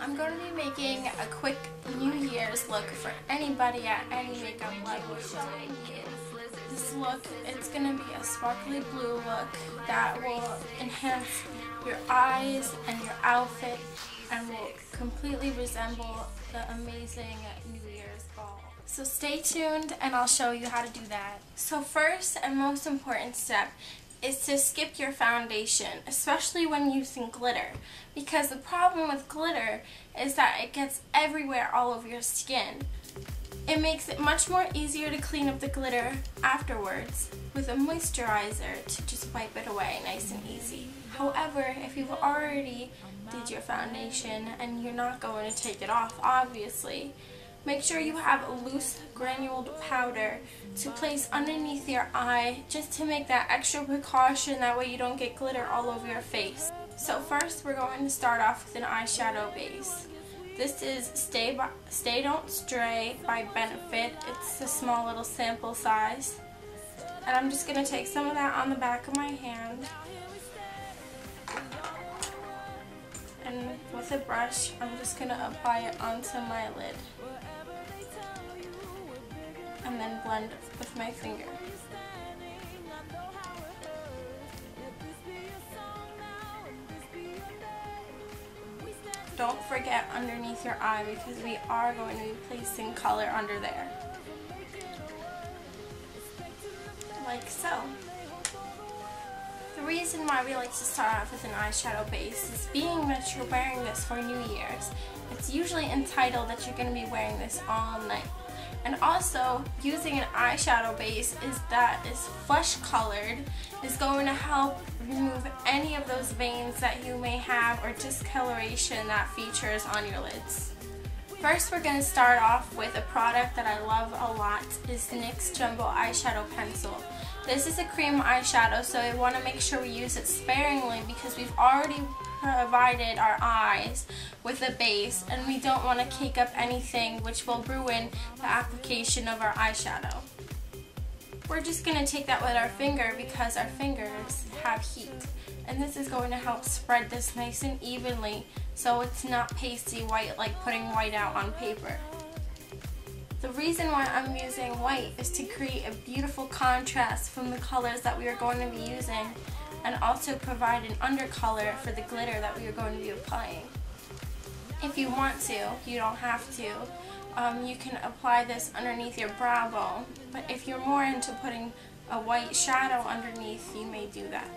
I'm going to be making a quick New Year's look for anybody at any makeup level. This look, it's going to be a sparkly blue look that will enhance your eyes and your outfit and will completely resemble the amazing New Year's ball. So stay tuned and I'll show you how to do that. So first and most important step is to skip your foundation, especially when using glitter, because the problem with glitter is that it gets everywhere all over your skin. It makes it much more easier to clean up the glitter afterwards with a moisturizer to just wipe it away nice and easy. However, if you've already did your foundation and you're not going to take it off, obviously, make sure you have a loose granuled powder to place underneath your eye just to make that extra precaution, that way you don't get glitter all over your face. So first we're going to start off with an eyeshadow base. This is Stay Don't Stray by Benefit. It's a small little sample size. And I'm just going to take some of that on the back of my hand. And with a brush, I'm just going to apply it onto my lid. And then blend with my finger. Don't forget underneath your eye, because we are going to be placing color under there. Like so. The reason why we like to start off with an eyeshadow base is being that you're wearing this for New Year's. It's usually entitled that you're going to be wearing this all night. And also, using an eyeshadow base that is flesh colored is going to help remove any of those veins that you may have or discoloration that features on your lids. First, we're going to start off with a product that I love a lot. Is NYX Jumbo Eyeshadow Pencil. This is a cream eyeshadow, so I want to make sure we use it sparingly because we've already provided our eyes with a base and we don't want to cake up anything which will ruin the application of our eyeshadow. We're just going to take that with our finger because our fingers have heat, and this is going to help spread this nice and evenly so it's not pasty white like putting white out on paper. The reason why I'm using white is to create a beautiful contrast from the colors that we are going to be using, and also provide an undercolor for the glitter that we are going to be applying. If you want to, you don't have to. You can apply this underneath your brow bone, but if you're more into putting a white shadow underneath, you may do that.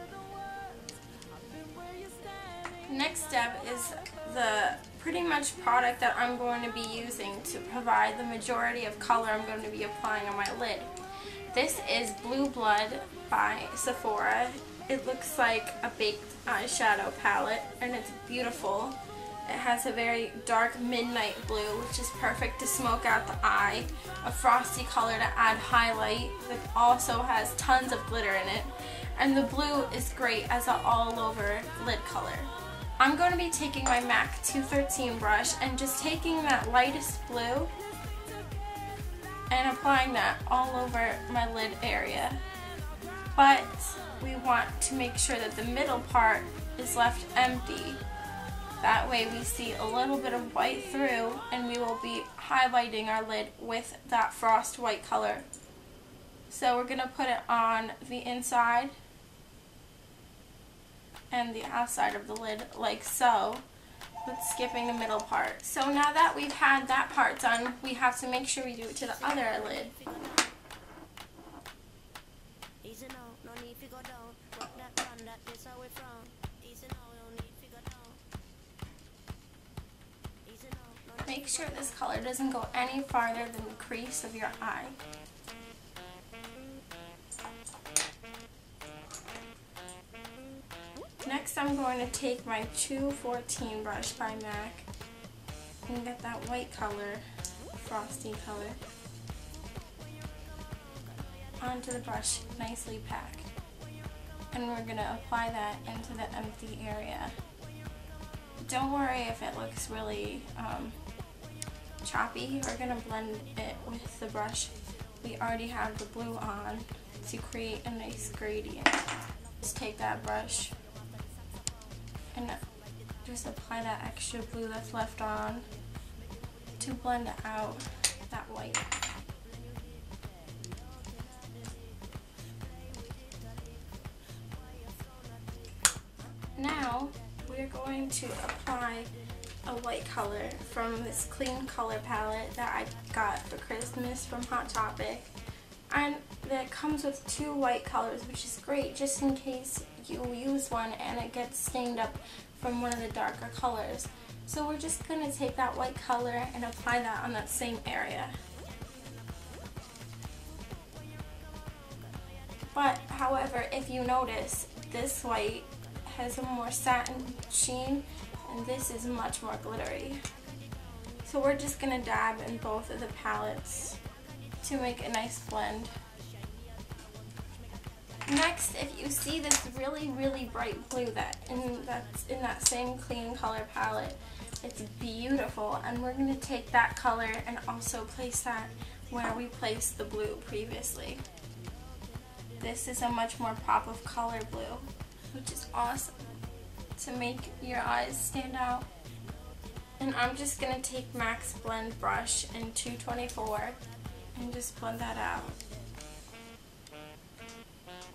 Next step is the pretty much product that I'm going to be using to provide the majority of color I'm going to be applying on my lid. This is Blue Blood by Sephora. It looks like a baked eyeshadow palette and it's beautiful. It has a very dark midnight blue, which is perfect to smoke out the eye, a frosty color to add highlight that also has tons of glitter in it, and the blue is great as an all-over lid color. I'm going to be taking my MAC 213 brush and just taking that lightest blue and applying that all over my lid area. But we want to make sure that the middle part is left empty. That way we see a little bit of white through, and we will be highlighting our lid with that frost white color. So we're going to put it on the inside and the outside of the lid like so, with skipping the middle part. So now that we've had that part done, we have to make sure we do it to the other lid. Make sure this color doesn't go any farther than the crease of your eye. Next, I'm going to take my 214 brush by MAC and get that white color, frosty color, onto the brush, nicely packed. And we're going to apply that into the empty area. Don't worry if it looks really choppy. We're going to blend it with the brush. We already have the blue on to create a nice gradient. Just take that brush and just apply that extra blue that's left on to blend out that white. Now we're going to apply a white color from this clean color palette that I got for Christmas from Hot Topic, and that comes with 2 white colors, which is great just in case you use one and it gets stained up from one of the darker colors. So we're just going to take that white color and apply that on that same area. But however, if you notice, this white has a more satin sheen and this is much more glittery. So we're just going to dab in both of the palettes to make a nice blend. Next, if you see this really, really bright blue that's in that same clean color palette, it's beautiful, and we're going to take that color and also place that where we placed the blue previously. This is a much more pop of color blue, which is awesome to make your eyes stand out. And I'm just going to take Max Blend brush in 224 and just blend that out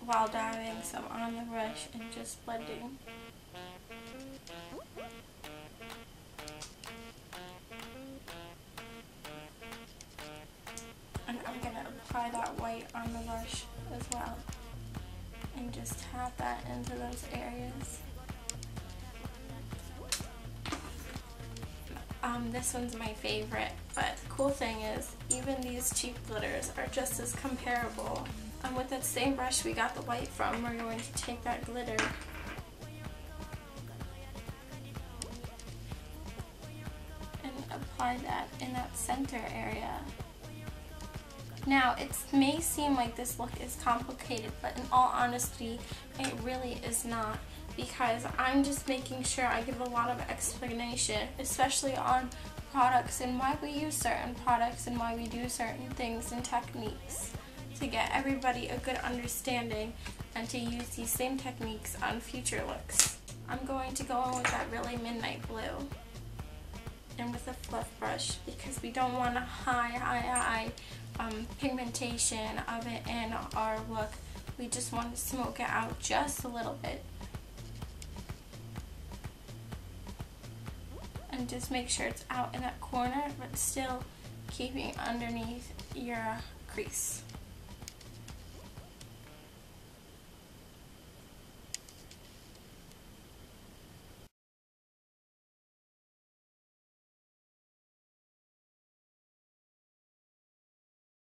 while dabbing some on the brush and just blending. And I'm going to apply that white on the brush as well and just tap that into those areas. This one's my favorite, but the cool thing is even these cheap glitters are just as comparable. And with that same brush we got the white from, we're going to take that glitter and apply that in that center area. Now, it may seem like this look is complicated, but in all honesty, it really is not, because I'm just making sure I give a lot of explanation, especially on products and why we use certain products and why we do certain things and techniques, to get everybody a good understanding and to use these same techniques on future looks. I'm going to go in with that really midnight blue and with a fluff brush, because we don't want a high pigmentation of it in our look. We just want to smoke it out just a little bit. And just make sure it's out in that corner, but still keeping underneath your crease.